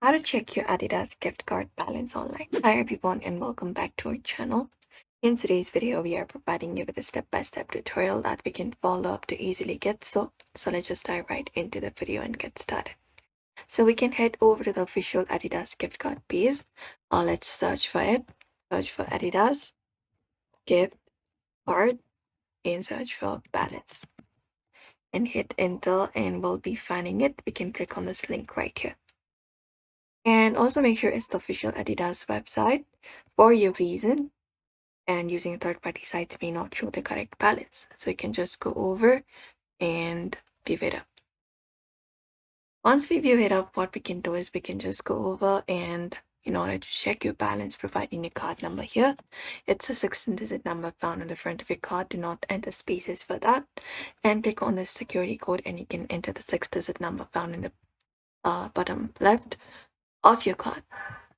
How to check your Adidas gift card balance online. Hi everyone and welcome back to our channel. In today's video, we are providing you with a step-by-step tutorial that we can follow up to easily get so let's just dive right into the video and get started. So we can head over to the official Adidas gift card page. Let's search for it. Search for Adidas gift card and search for balance. And hit enter and we'll be finding it. We can click on this link right here. And also make sure it's the official Adidas website for your reason. And using a third-party sites may not show the correct balance. So you can just go over and view it up. Once we view it up, what we can do is we can just go over and in order to check your balance, providing your card number here. It's a 16-digit number found on the front of your card. Do not enter spaces for that. And click on the security code and you can enter the 6-digit number found in the bottom left of your card.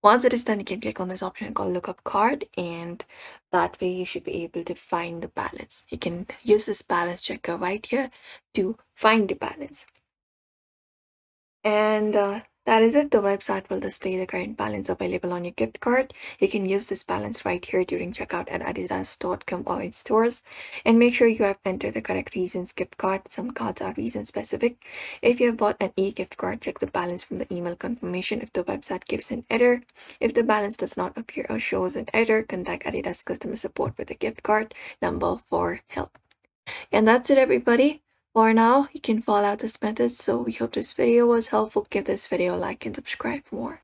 Once it is done, you can click on this option called lookup card, and that way you should be able to find the balance. You can use this balance checker right here to find the balance. And that is it. The website will display the current balance available on your gift card. You can use this balance right here during checkout at adidas.com or in stores. And make sure you have entered the correct reasons gift card. Some cards are reason specific. If you have bought an e-gift card, check the balance from the email confirmation if the website gives an error. If the balance does not appear or shows an error, contact Adidas customer support with the gift card number for help. And that's it, everybody. For now, you can follow out this method. So we hope this video was helpful. Give this video a like and subscribe for more.